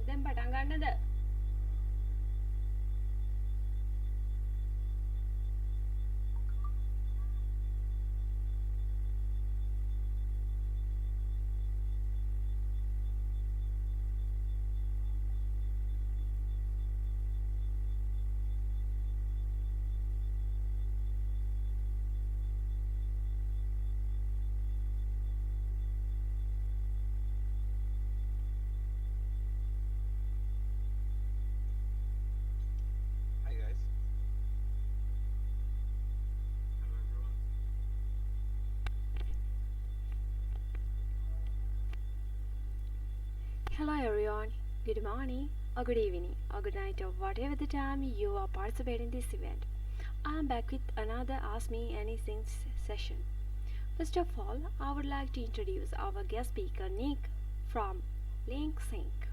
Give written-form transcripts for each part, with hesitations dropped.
දැන් පටන් ගන්නද? Hi guys. Hello everyone. Hello everyone. Good morning or good evening or good night or whatever the time you are participating in this event. I'm back with another Ask Me Anything session. First of all, I would like to introduce our guest speaker Nick from Link Sync.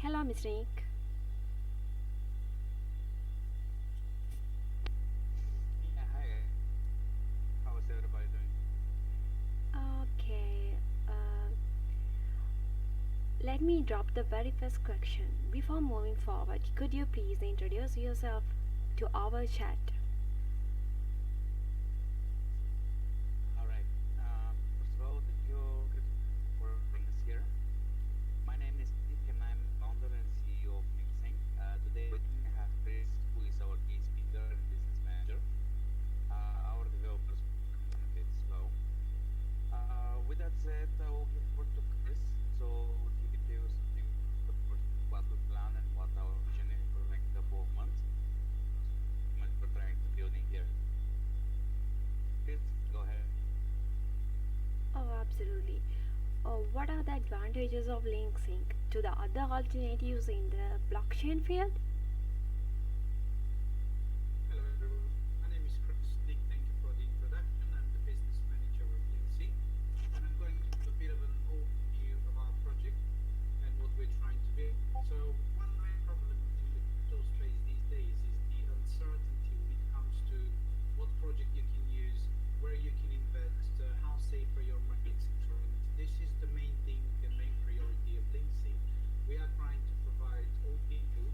Hello, Mr. Nick. Yeah, hi guys. How is everybody doing? Okay, let me drop the very first question. Before moving forward, could you please introduce yourself to our chat? Alright. First of all, thank you CryptoNite for having us here. My name is Nick and I'm founder and CEO of LinkSync. Today with me I have Chris, who is our key speaker and business manager. Our developers are running a bit slow. With that said, I will give word to Chris so he can tell you something about the project, what we plan and what our vision is for the next couple of months. Much we're trying to building here. Chris, go ahead. Oh, absolutely. What are the advantages of Link Sync to the other alternatives in the blockchain field? Hello everyone. My name is Chris. Nick, thank you for the introduction. I'm the business manager of LinkSync, and I'm going to give a bit of an overview of our project and what we're trying to build. So one main problem in the crypto space these days is the uncertainty when it comes to what project you can use, where you can invest, how safe are your money, etc. And this is the main thing and main priority of LinkSync. We are trying to provide all people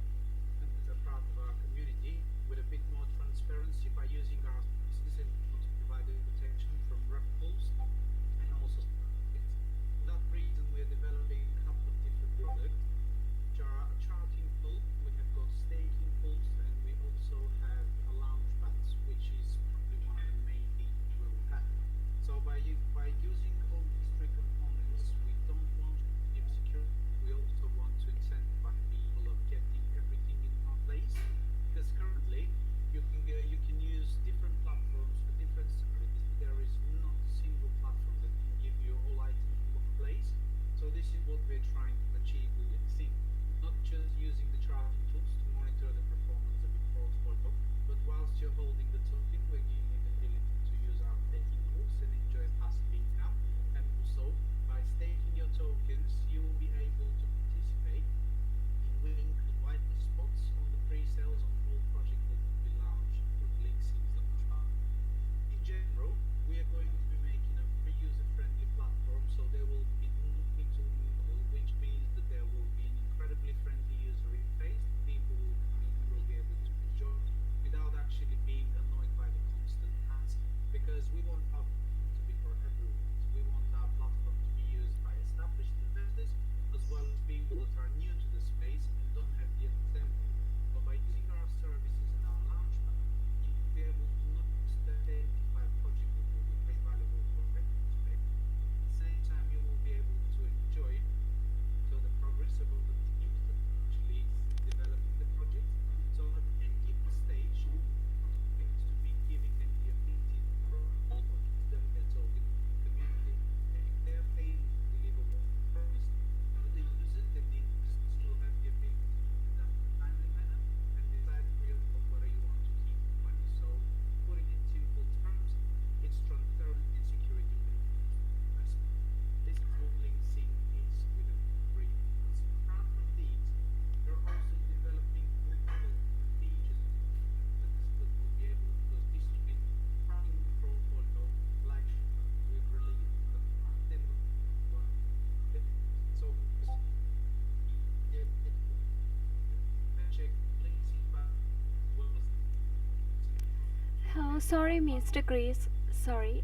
Sorry, Mr. Chris. Sorry,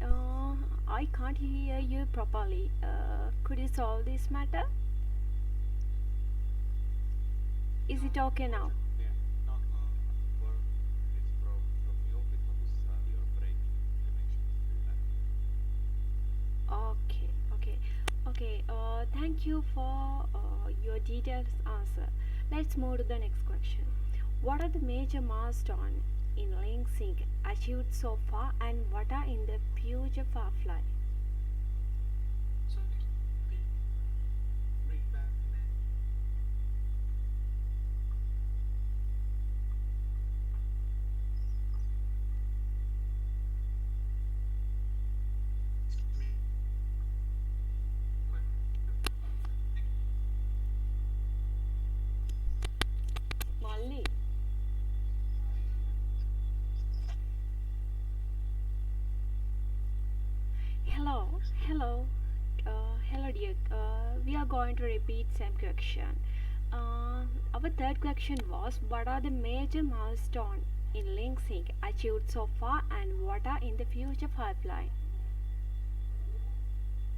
I can't hear you properly. Could you solve this matter? Is it okay No, now? yeah, no. For it's from you because you're breaking connection every time. Okay, okay, okay. Thank you for your detailed answer. Let's move to the next question. What are the major milestones in Link Sync achieved so far, and what are in the future for Fly? So can you bring back the next Molly. Hello, hello, hello, dear. We are going to repeat same question. Our third question was, what are the major milestones in Link Sync achieved so far, and what are in the future pipeline?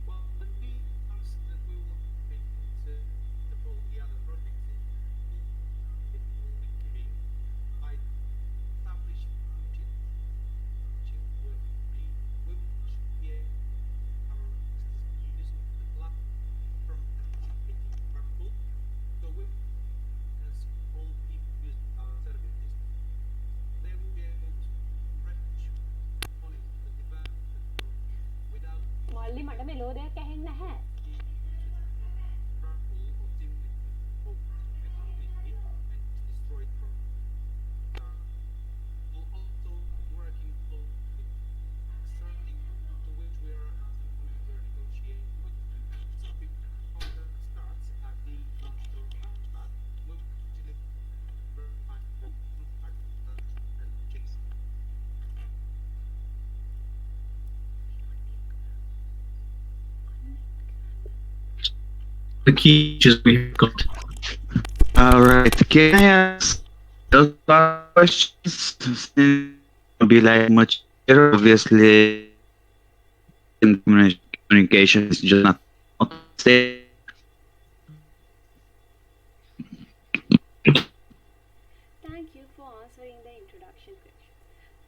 Well, when we announced that we will be moving to develop all the other projects in Linkedin, I established budget with me. We will actually be able our use the platform activating purple. So we as all people using our services, they will be able to refresh monitor the development without මල්ලි මට මෙලෝ දෙයක් ඇහෙන්නේ නැහැ. need to trample or timidly over activity and just destroy product. We'll also working closely with Exotic, to which we are at the moment we're negotiating with them. So before the contract starts being launched through Snapchat, we will actually verify all contract and checks. The key features we have got. All right. Can I ask those last questions? Since it'll be like much later, obviously, in the communication is just not say. Thank you for answering the introduction questions.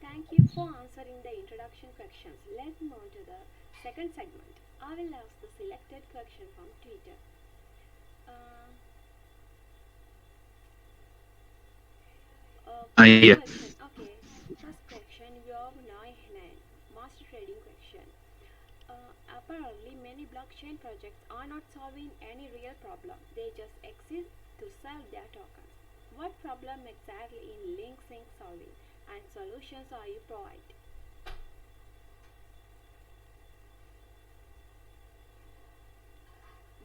Thank you for answering the introduction questions. Let's move to the second segment. I will ask the selected question from Twitter. Uh, first Yeah. question. Okay. First question. Your Hanan. Master trading question. Apparently, many blockchain projects are not solving any real problem. They just exist to sell their tokens. What problem exactly in Link Sync solving, and solutions are you provide?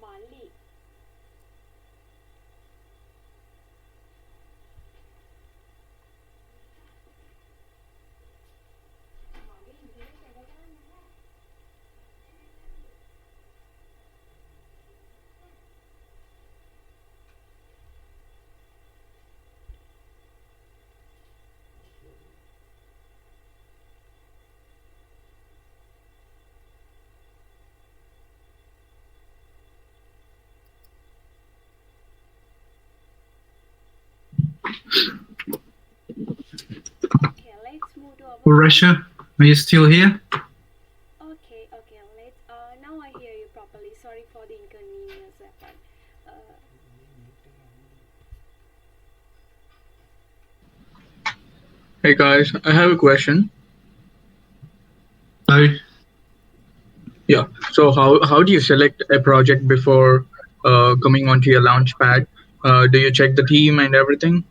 Mali. Okay, let's move to our. Russia, are you still here? Okay, okay, let's. Now I hear you properly. Sorry for the inconvenience happen. Uh, Hey guys, I have a question. So, Yeah, so how do you select a project before coming onto your launch pad? Do you check the team and everything?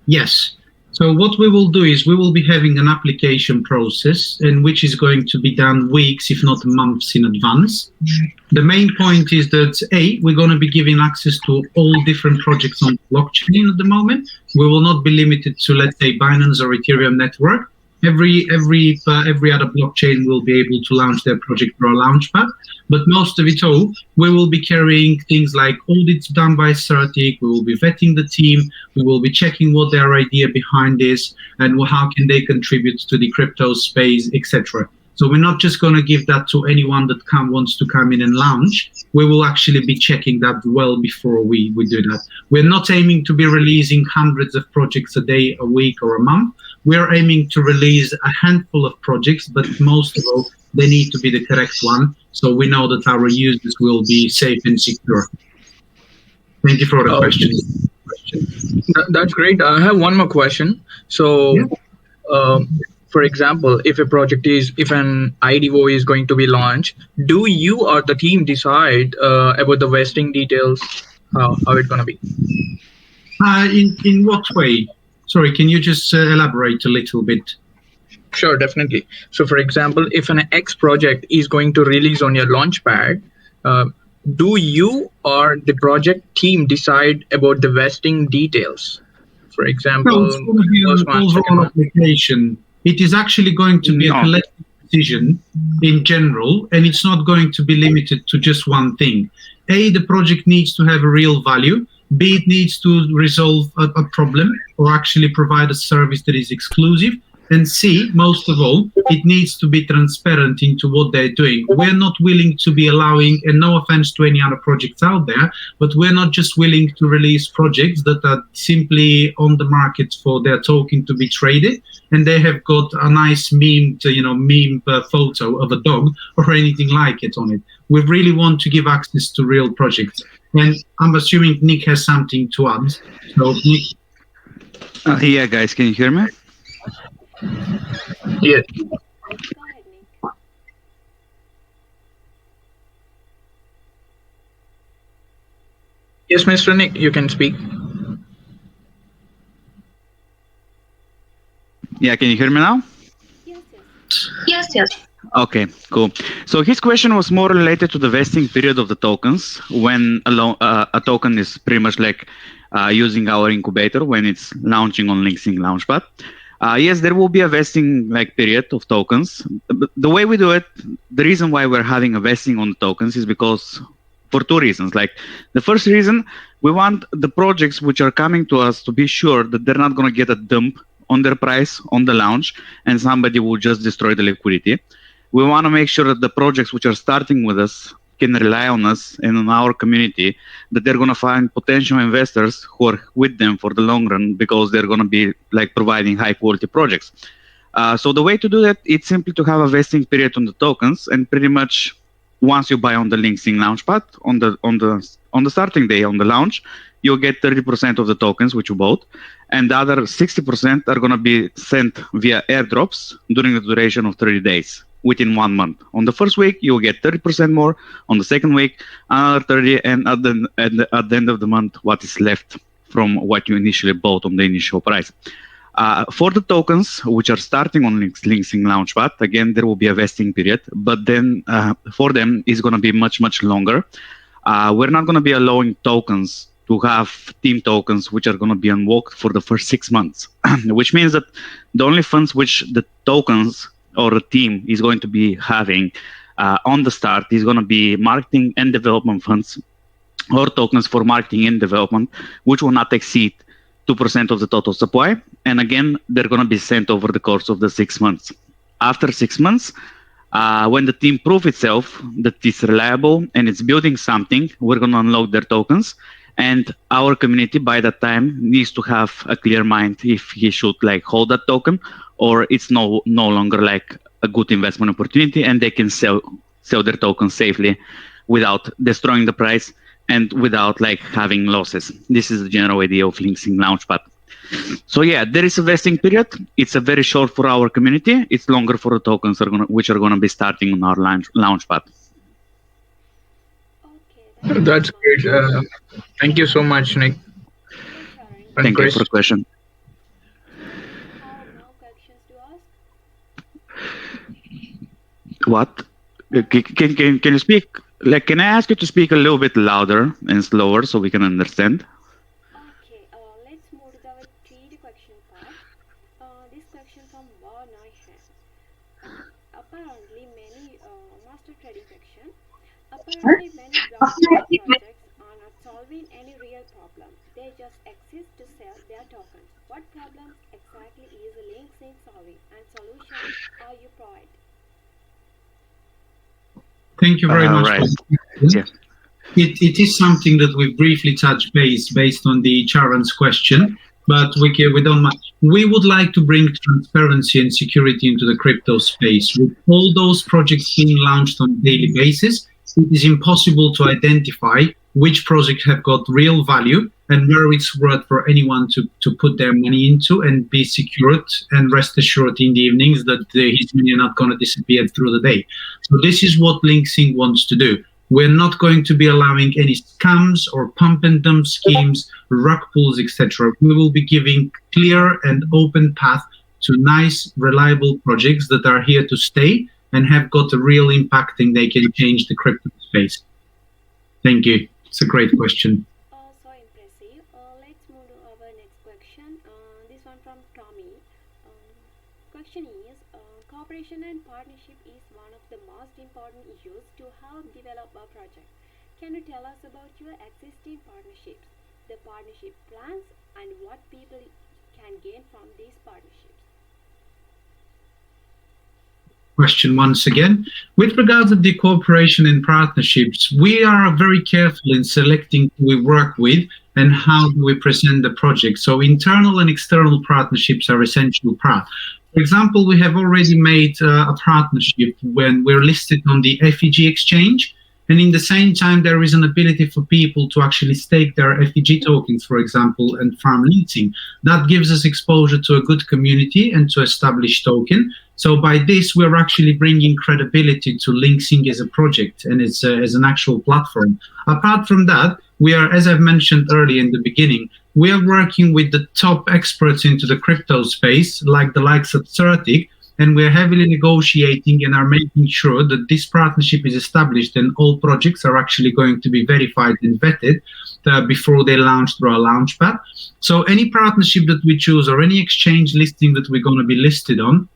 yes. So what we will do is we will be having an application process, and which is going to be done weeks, if not months in advance. The main point is that we're going to be giving access to all different projects on blockchain at the moment. We will not be limited to, let's say, Binance or Ethereum network. Every other blockchain will be able to launch their project through our launchpad, but most of it all, we will be carrying things like audits done by Certic. We will be vetting the team. We will be checking what their idea behind is and how can they contribute to the crypto space, etc. So we're not just going to give that to anyone that wants to come in and launch. We will actually be checking that well before we do that. We're not aiming to be releasing hundreds of projects a day, a week, or a month. We're aiming to release a handful of projects, but most of all, they need to be the correct one, so we know that our users will be safe and secure. Thank you for the question. That's great. I have one more question. So, for example, if an IDO is going to be launched, do you or the team decide about the vesting details? How it's gonna be? In what way? Sorry, can you just elaborate a little bit? Sure, definitely. So, for example, if an X project is going to release on your launchpad, do you or the project team decide about the vesting details? For example, no, it's going to be an overall application. It is actually going to be a collective decision in general, and it's not going to be limited to just one thing. A, the project needs to have a real value. B, it needs to resolve a problem or actually provide a service that is exclusive. And C, most of all, it needs to be transparent into what they're doing. We're not willing to be allowing, and no offense to any other projects out there, but we're not just willing to release projects that are simply on the market for their token to be traded, and they have got a nice meme photo of a dog or anything like it on it. We really want to give access to real projects. And I'm assuming Nick has something to add. So, Nick. Yeah, guys, can you hear me? Yeah. Go ahead, Nick. Yes, Mr. Nick, you can speak. Yeah, can you hear me now? Yes. Okay, cool. So his question was more related to the vesting period of the tokens when a token is pretty much like using our incubator when it's launching on LinkSync Launchpad. Yes, there will be a vesting period of tokens. The way we do it, the reason why we're having a vesting on the tokens is because for two reasons. Like the first reason, we want the projects which are coming to us to be sure that they're not going to get a dump on their price on the launch and somebody will just destroy the liquidity. We want to make sure that the projects which are starting with us can rely on us and on our community, that they're going to find potential investors who are with them for the long run because they're going to be like providing high quality projects. So the way to do that, it's simply to have a vesting period on the tokens, and pretty much once you buy on the LinkSync Launchpad on the starting day on the launch, you'll get 30% of the tokens which you bought, and the other 60% are going to be sent via airdrops during the duration of 30 days. Within 1 month. On the first week, you'll get 30% more. On the second week, another 30, and at the end of the month, what is left from what you initially bought on the initial price. For the tokens, which are starting on LinkSync Launchpad, again, there will be a vesting period, but then for them, it's going to be much, much longer. We're not going to be allowing tokens to have team tokens, which are going to be unlocked for the first 6 months, which means that the only funds which the tokens or a team is going to be having on the start is going to be marketing and development funds or tokens for marketing and development, which will not exceed 2% of the total supply. And again, they're going to be sent over the course of the 6 months. After 6 months, when the team proves itself that it's reliable and it's building something, we're going to unlock their tokens. And our community by that time needs to have a clear mind if he should like hold that token or it's no longer like a good investment opportunity, and they can sell their tokens safely without destroying the price and without like having losses. This is the general idea of LinkSync Launchpad. So yeah, there is a vesting period. It's a very short for our community. It's longer for the tokens which are going to be starting on our Launchpad. Okay. That's great. Thank you so much, Nick. Thank you for the question. Have more questions to ask? What? Can you speak? Like, can I ask you to speak a little bit louder and slower so we can understand? Okay, let's move to the third question part. This question from Barna faster trading section. Apparently, many blockchain projects are not solving any real problem. They just exist to sell their tokens. What problems exactly is LinkSync solving and solutions are you provide? Thank you very much. Right. Yeah. It is something that we briefly touched base based on the Charan's question, but we don't mind. We would like to bring transparency and security into the crypto space. With all those projects being launched on a daily basis, it is impossible to identify which projects have got real value and where it's worth for anyone to put their money into and be secured and rest assured in the evenings that his money are not going to disappear through the day. So this is what LinkSync wants to do. We're not going to be allowing any scams or pump and dump schemes, rug pulls, etc. We will be giving clear and open path to nice, reliable projects that are here to stay and have got a real impact and they can change the crypto space. Thank you. It's a great question. So impressive. Let's move to our next question. This one from Tommy. Question is, cooperation and partnership is one of the most important issues to help develop a project. Can you tell us about your existing partnerships, the partnership plans, and what people can gain from these partnerships? Question once again. With regards to the cooperation and partnerships, we are very careful in selecting who we work with and how we present the project. So internal and external partnerships are essential part. For example, we have already made a partnership when we're listed on the FEG exchange. And in the same time, there is an ability for people to actually stake their FEG tokens, for example, and farm leasing. That gives us exposure to a good community and to established token. So by this, we're actually bringing credibility to LinkSync as a project and as an actual platform. Apart from that, we are, as I've mentioned earlier in the beginning, we are working with the top experts into the crypto space, like the likes of Certic, and we're heavily negotiating and are making sure that this partnership is established and all projects are actually going to be verified and vetted before they launch through our launchpad. So any partnership that we choose or any exchange listing that we're going to be listed on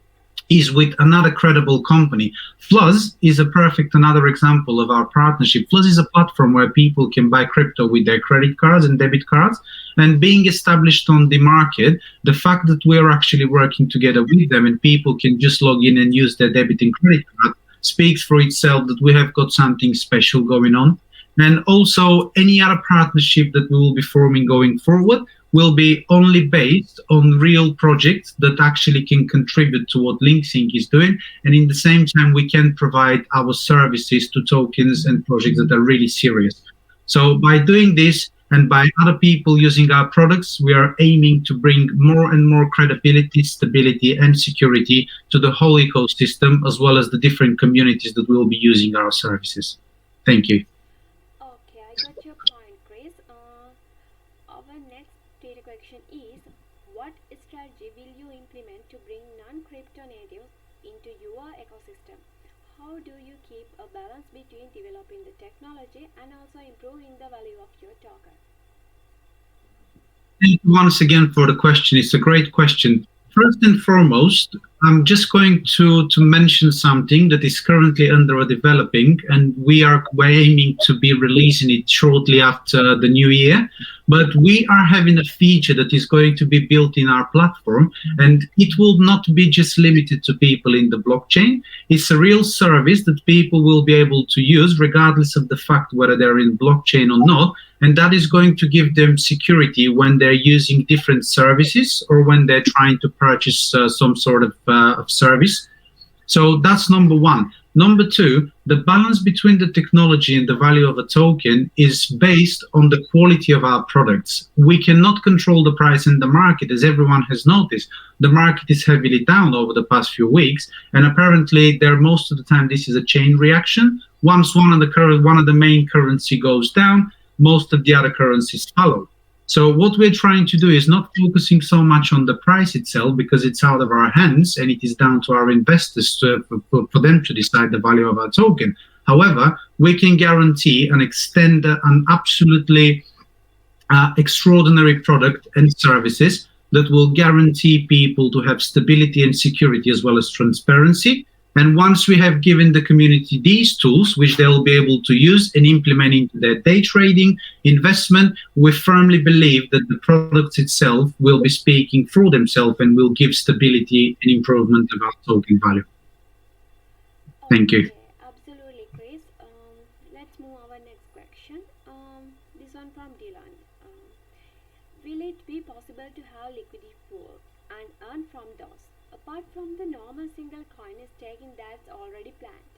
is with another credible company. Fluzz is a perfect another example of our partnership. Fluzz is a platform where people can buy crypto with their credit cards and debit cards. And being established on the market, the fact that we're actually working together with them and people can just log in and use their debit and credit card speaks for itself that we have got something special going on. And also any other partnership that we will be forming going forward will be only based on real projects that actually can contribute to what LinkSync is doing. And in the same time, we can provide our services to tokens and projects that are really serious. So by doing this and by other people using our products, we are aiming to bring more and more credibility, stability, and security to the whole ecosystem, as well as the different communities that will be using our services. Thank you. Okay, I got your point, Chris. Our next data question is, what strategy will you implement to bring non-crypto natives into your ecosystem? How do you keep a balance between developing the technology and also improving the value of your token? Thank you once again for the question. It's a great question. First and foremost, I'm just going to mention something that is currently under developing, and we're aiming to be releasing it shortly after the new year. But we are having a feature that is going to be built in our platform, and it will not be just limited to people in the blockchain. It's a real service that people will be able to use regardless of the fact whether they're in blockchain or not. And that is going to give them security when they're using different services or when they're trying to purchase some sort of service. So that's number one. Number two, the balance between the technology and the value of a token is based on the quality of our products. We cannot control the price in the market, as everyone has noticed. The market is heavily down over the past few weeks, and apparently most of the time this is a chain reaction. Once one of the main currency goes down, most of the other currencies follow. So what we're trying to do is not focusing so much on the price itself, because it's out of our hands and it is down to our investors for them to decide the value of our token. However, we can guarantee and extend an absolutely extraordinary product and services that will guarantee people to have stability and security as well as transparency. And once we have given the community these tools, which they'll be able to use and implement into their day trading, investment, we firmly believe that the product itself will be speaking for themselves and will give stability and improvement of our token value. Thank you. Okay, absolutely, Chris. Let's move our next question. This one from Dylan. Will it be possible to have liquidity pool and earn from those, apart from the normal single coin staking that's already planned?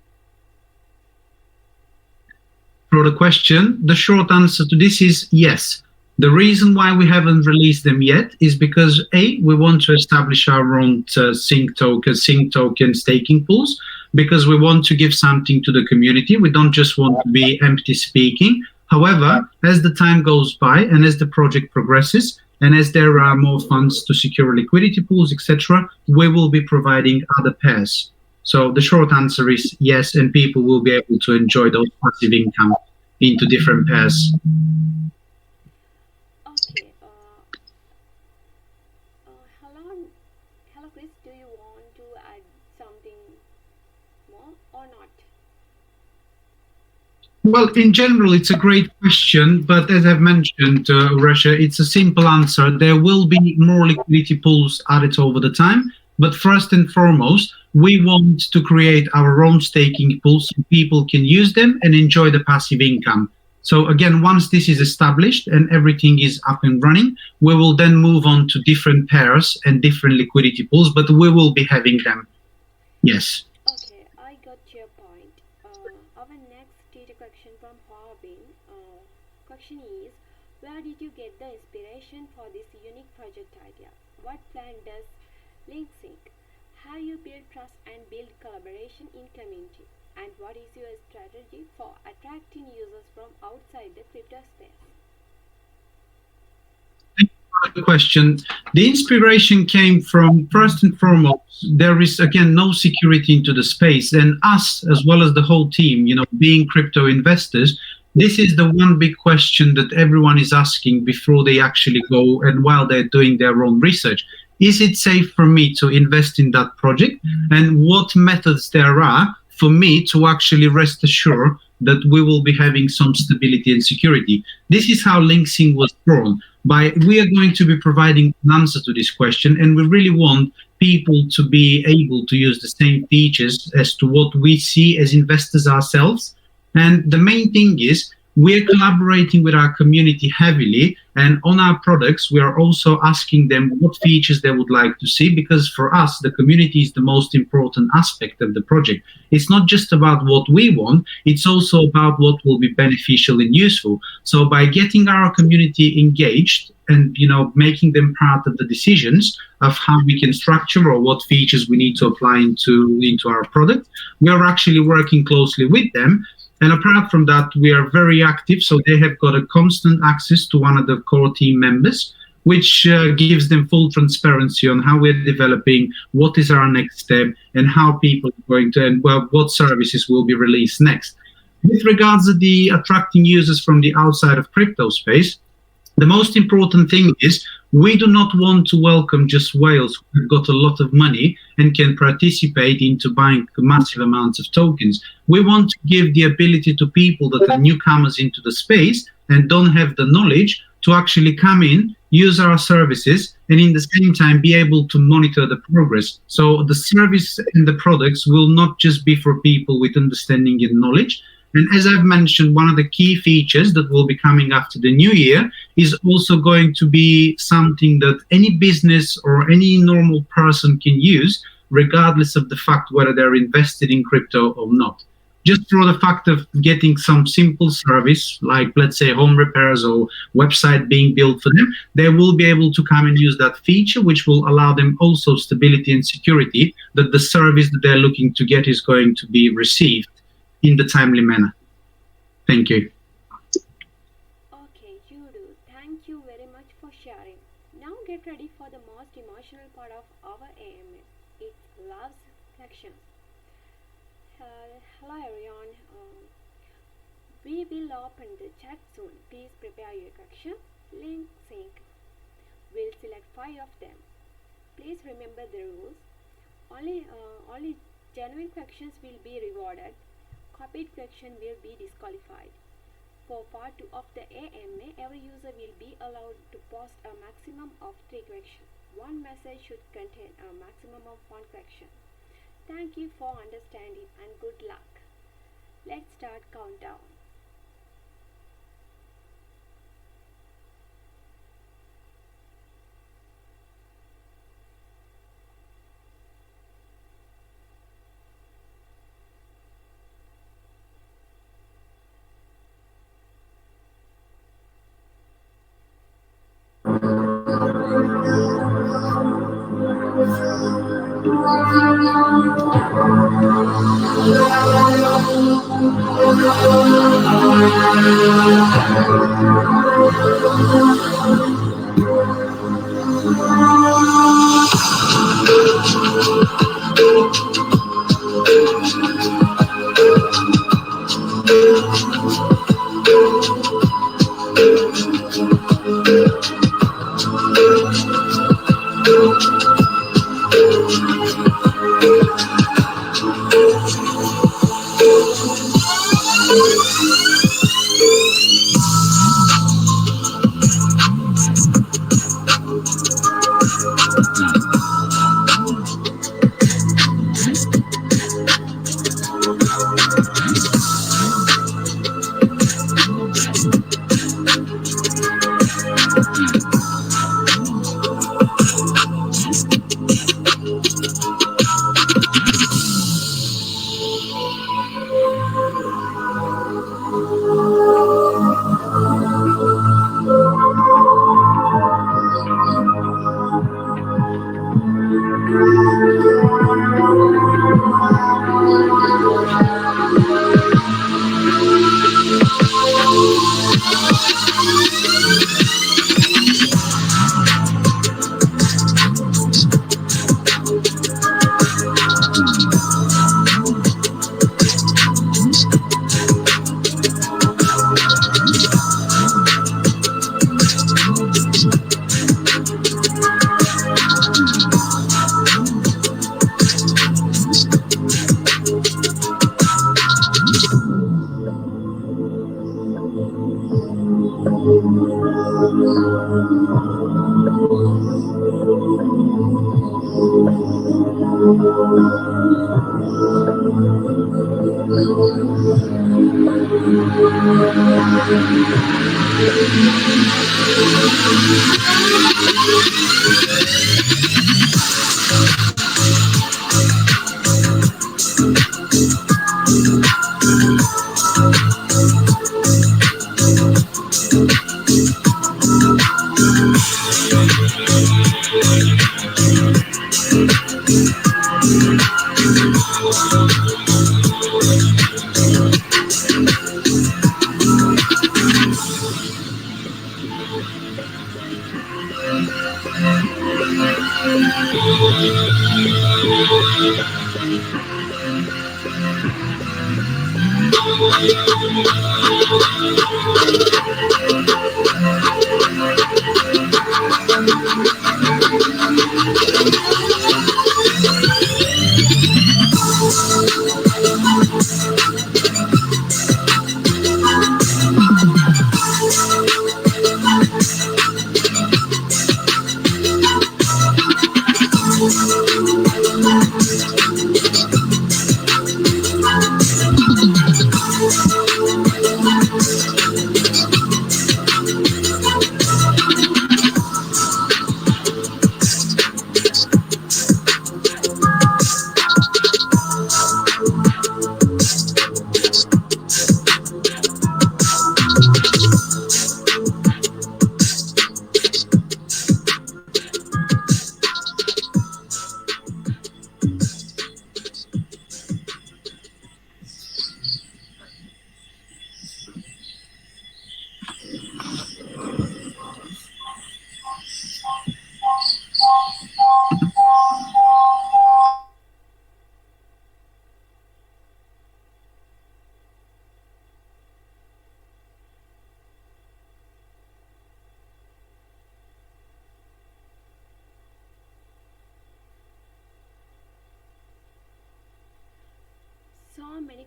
For the question, the short answer to this is yes. The reason why we haven't released them yet is because A, we want to establish our own sync token staking pools, because we want to give something to the community. We don't just want to be empty speaking. However, as the time goes by and as the project progresses, and as there are more funds to secure liquidity pools, etc., we will be providing other pairs. So the short answer is yes, and people will be able to enjoy those passive income into different pairs. Okay. Hello, Chris. Do you want to add something more or not? Well, in general, it's a great question, but as I've mentioned, Russia, it's a simple answer. There will be more liquidity pools added over the time, but first and foremost, we want to create our own staking pools so people can use them and enjoy the passive income. So again, once this is established and everything is up and running, we will then move on to different pairs and different liquidity pools, but we will be having them. Yes. Okay, I got your point. Our next data question from Harbin. Question is, where did you get the inspiration for this unique project idea? What plan does LinkSync? How you build trust and build collaboration in community? And what is your strategy for attracting users from outside the crypto space? Good question. The inspiration came from, first and foremost, there is again no security into the space, and us as well as the whole team, being crypto investors, this is the one big question that everyone is asking before they actually go and while they're doing their own research. Is it safe for me to invest in that project? And what methods there are for me to actually rest assured that we will be having some stability and security? This is how LinkSync was born. We are going to be providing an answer to this question, and we really want people to be able to use the same features as to what we see as investors ourselves. And the main thing is we're collaborating with our community heavily, and on our products, we are also asking them what features they would like to see, because for us, the community is the most important aspect of the project. It's not just about what we want, it's also about what will be beneficial and useful. So by getting our community engaged and making them part of the decisions of how we can structure or what features we need to apply into our product, we are actually working closely with them. And apart from that, we are very active, so they have got a constant access to one of the core team members, which gives them full transparency on how we're developing, what is our next step, and how people are going to, and what services will be released next. With regards to the attracting users from the outside of crypto space, the most important thing is we do not want to welcome just whales who've got a lot of money and can participate into buying massive amounts of tokens. We want to give the ability to people that are newcomers into the space and don't have the knowledge to actually come in, use our services, and in the same time be able to monitor the progress. So the service and the products will not just be for people with understanding and knowledge. And as I've mentioned, one of the key features that will be coming after the new year is also going to be something that any business or any normal person can use, regardless of the fact whether they're invested in crypto or not. Just for the fact of getting some simple service, like let's say home repairs or website being built for them, they will be able to come and use that feature, which will allow them also stability and security that the service that they're looking to get is going to be received in the timely manner. Thank you. Okay, Judu, thank you very much for sharing. Now get ready for the most emotional part of our AMA. It's Love's Actions. Hello everyone. We will open the chat soon. Please prepare your question. LinkSync will select 5 of them. Please remember the rules. Only Genuine questions will be rewarded. Copied question will be disqualified. For part 2 of the AMA, every user will be allowed to post a maximum of 3 questions. One message should contain a maximum of 1 question. Thank you for understanding and good luck. Let's start countdown.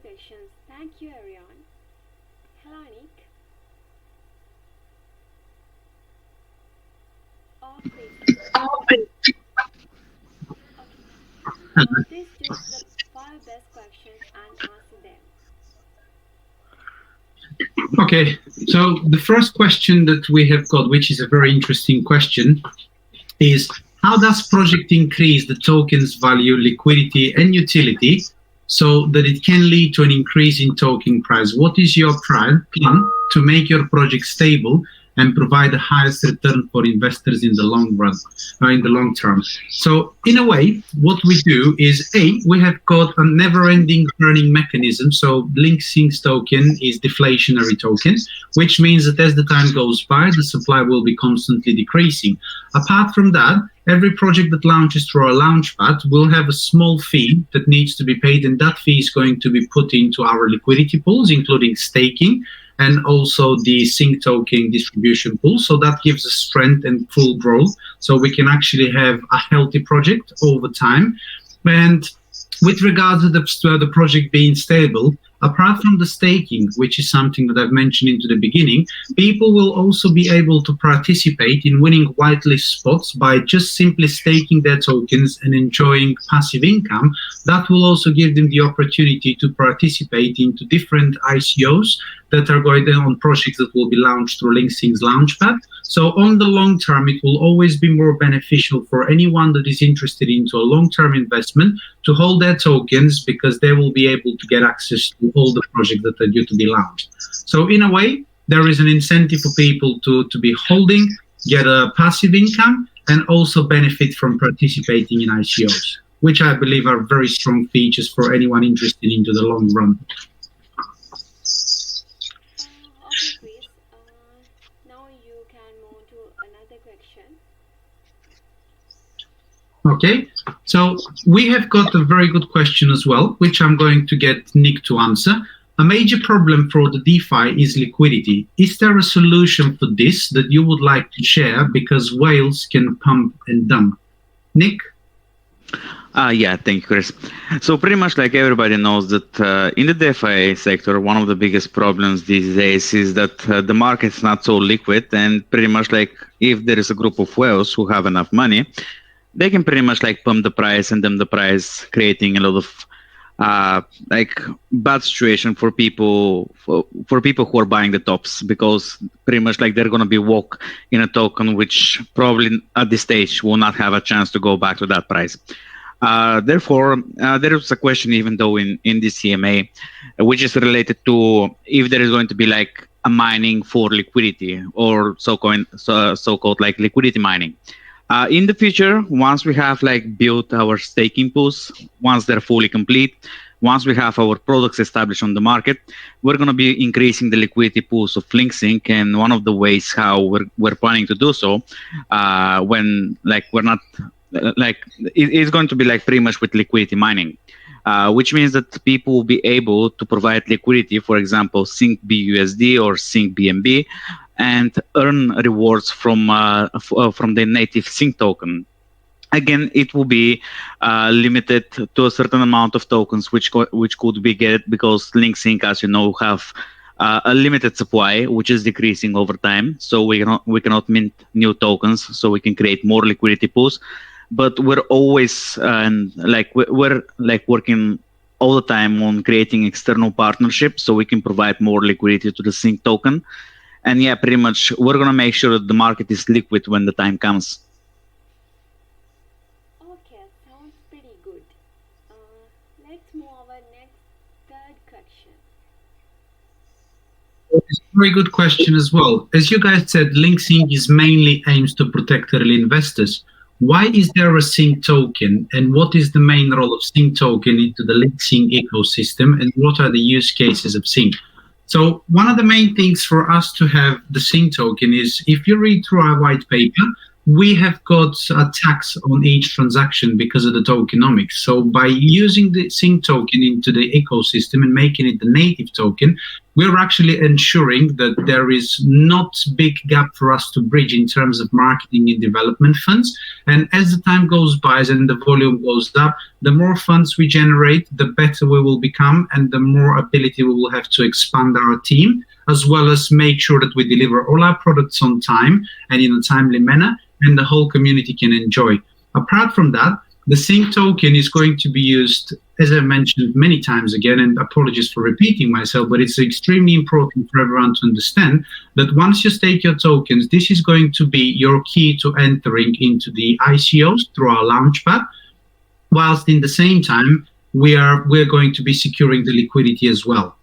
questions. Thank you, everyone. Hello, Nick. Please. Okay. Please choose the five best questions and answer them. Okay, so the first question that we have got, which is a very interesting question, is how does project increase the token's value, liquidity, and utility so that it can lead to an increase in token price? What is your plan to make your project stable and provide the highest return for investors in the long run, in the long term? So in a way, what we do is, we have got a never-ending earning mechanism. So LinkSync's token is deflationary token, which means that as the time goes by, the supply will be constantly decreasing. Apart from that, every project that launches through our launchpad will have a small fee that needs to be paid, and that fee is going to be put into our liquidity pools, including staking, and also the sync token distribution pool. So that gives us strength and full growth. So we can actually have a healthy project over time. And with regards to the project being stable, apart from the staking, which is something that I've mentioned into the beginning, people will also be able to participate in winning whitelist spots by just simply staking their tokens and enjoying passive income. That will also give them the opportunity to participate into different ICOs that are going on projects that will be launched through LinkSync's Launchpad. So on the long term, it will always be more beneficial for anyone that is interested into a long-term investment to hold their tokens, because they will be able to get access to all the projects that are due to be launched. So in a way, there is an incentive for people to be holding, get a passive income, and also benefit from participating in ICOs, which I believe are very strong features for anyone interested into the long run. Okay, Chris. Now you can move to another question. Okay, so we have got a very good question as well, which I'm going to get Nick to answer. A major problem for the DeFi is liquidity. Is there a solution for this that you would like to share? Because whales can pump and dump. Nick? Yeah, thank you, Chris. So pretty much like everybody knows that in the DeFi sector, one of the biggest problems these days is that the market is not so liquid, and pretty much like if there is a group of whales who have enough money, they can pretty much like pump the price and dump the price, creating a lot of like bad situation for people for people who are buying the tops, because pretty much like they're going to be woke in a token which probably at this stage will not have a chance to go back to that price. Therefore, there is a question, even though in the CMA, which is related to if there is going to be like a mining for liquidity, or so-called like liquidity mining. In the future, once we have like built our staking pools, once they're fully complete, once we have our products established on the market, we're going to be increasing the liquidity pools of LinkSync. And one of the ways how we're planning to do so, when like we're not like it's going to be like pretty much with liquidity mining, which means that people will be able to provide liquidity, for example, Sync BUSD or Sync BNB, and earn rewards from the native Sync token. Again, it will be limited to a certain amount of tokens which could be get, because LinkSync, as you know, have a limited supply which is decreasing over time. So we cannot mint new tokens, so we can create more liquidity pools. But we're always we're like working all the time on creating external partnerships so we can provide more liquidity to the Sync token. And yeah, pretty much we're gonna make sure that the market is liquid when the time comes. Okay, sounds pretty good. Let's move our next third question. It's a very good question as well. As you guys said, LinkSync is mainly aims to protect early investors. Why is there a Sync token, and what is the main role of Sync token into the LinkSync ecosystem, and what are the use cases of Sync? So one of the main things for us to have the Sync token is, if you read through our white paper, we have got a tax on each transaction because of the tokenomics. So by using the Sync token into the ecosystem and making it the native token, we're actually ensuring that there is not big gap for us to bridge in terms of marketing and development funds. And as the time goes by and the volume goes up, the more funds we generate, the better we will become, and the more ability we will have to expand our team, as well as make sure that we deliver all our products on time and in a timely manner, and the whole community can enjoy. Apart from that, the sync token is going to be used, as I mentioned many times again, and apologies for repeating myself, but it's extremely important for everyone to understand that once you stake your tokens, this is going to be your key to entering into the ICOs through our launchpad, whilst in the same time, we're going to be securing the liquidity as well.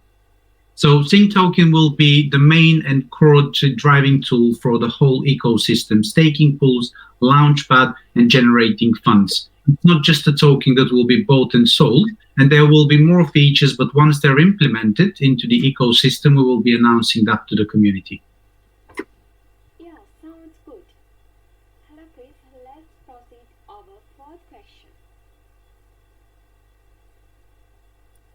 So Sync token will be the main and core driving tool for the whole ecosystem, staking pools, launchpad, and generating funds. It's not just a token that will be bought and sold, and there will be more features, but once they're implemented into the ecosystem, we will be announcing that to the community. Yeah, sounds good. Hello Chris, let's proceed our fourth question.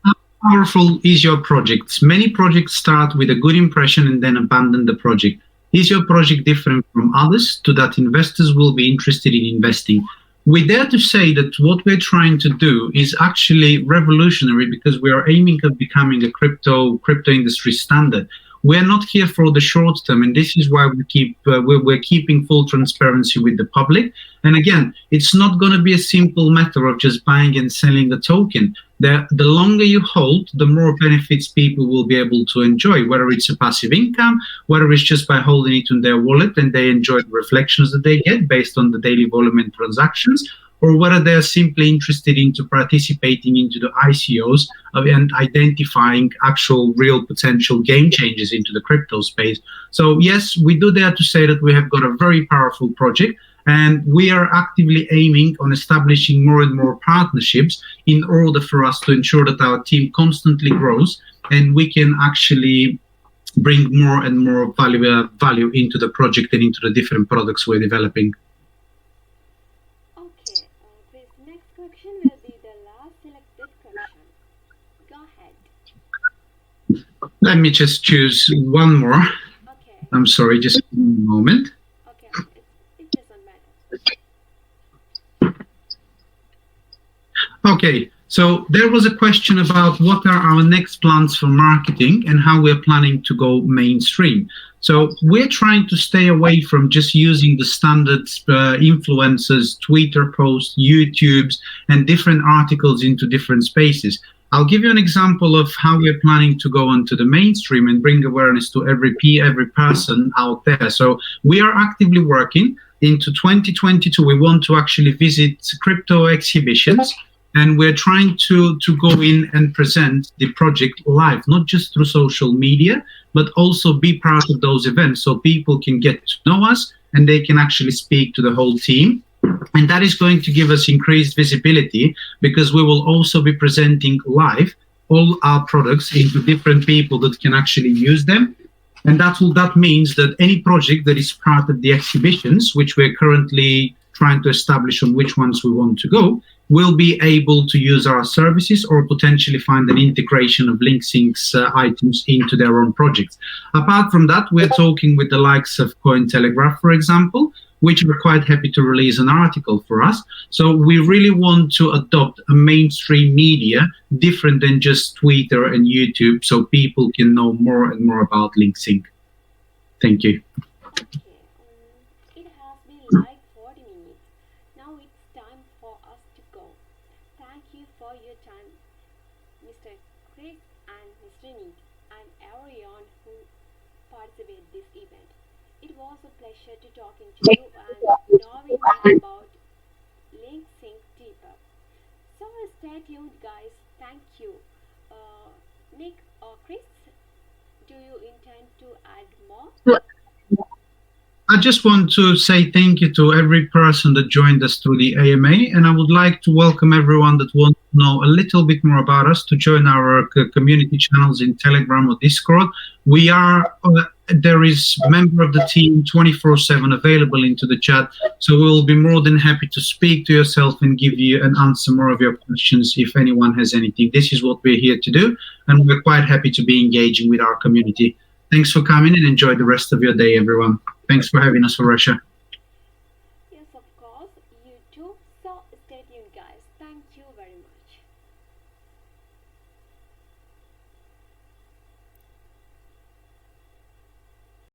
How powerful is your project? Many projects start with a good impression and then abandon the project. Is your project different from others to that investors will be interested in investing? We dare to say that what we're trying to do is actually revolutionary because we are aiming at becoming a crypto industry standard. We're not here for the short term, and this is why we're keeping full transparency with the public. And again, it's not going to be a simple matter of just buying and selling the token. The longer you hold, the more benefits people will be able to enjoy, whether it's a passive income, whether it's just by holding it in their wallet and they enjoy the reflections that they get based on the daily volume and transactions, or whether they're simply interested into participating into the ICOs and identifying actual real potential game changers into the crypto space. So yes, we do dare to say that we have got a very powerful project, and we are actively aiming on establishing more and more partnerships in order for us to ensure that our team constantly grows and we can actually bring more and more value into the project and into the different products we're developing. Okay, Chris, next question will be the last selected question. Go ahead. Let me just choose one more. Okay. I'm sorry, just a moment. Okay, it doesn't matter. Okay, so there was a question about what are our next plans for marketing and how we're planning to go mainstream. So we're trying to stay away from just using the standard influencers, Twitter posts, YouTubes, and different articles into different spaces. I'll give you an example of how we're planning to go onto the mainstream and bring awareness to every person out there. So we are actively working. Into 2022, we want to actually visit crypto exhibitions, and we're trying to go in and present the project live, not just through social media, but also be part of those events so people can get to know us and they can actually speak to the whole team. And that is going to give us increased visibility because we will also be presenting live all our products into different people that can actually use them. And that means that any project that is part of the exhibitions, which we're currently trying to establish on which ones we want to go, will be able to use our services or potentially find an integration of LinkSync's items into their own projects. Apart from that, we're talking with the likes of Cointelegraph, for example, which were quite happy to release an article for us. So we really want to adopt a mainstream media different than just Twitter and YouTube so people can know more and more about LinkSync. Thank you. Okay, it has been like 40 minutes. Now it's time for us to go. Thank you for your time, Mr. Chris and Mr. Neat, and everyone who participated in this event. It was a pleasure to talking to you and knowing more about LinkSync deeper. So stay tuned, guys. Thank you. Nick or Chris, do you intend to add more? I just want to say thank you to every person that joined us through the AMA, and I would like to welcome everyone that wants to know a little bit more about us to join our community channels in Telegram or Discord. We are there is a member of the team 24/7 available into the chat, so we'll be more than happy to speak to yourself and give you and answer more of your questions if anyone has anything. This is what we're here to do, and we're quite happy to be engaging with our community. Thanks for coming and enjoy the rest of your day, everyone. Thanks for having us, Russia.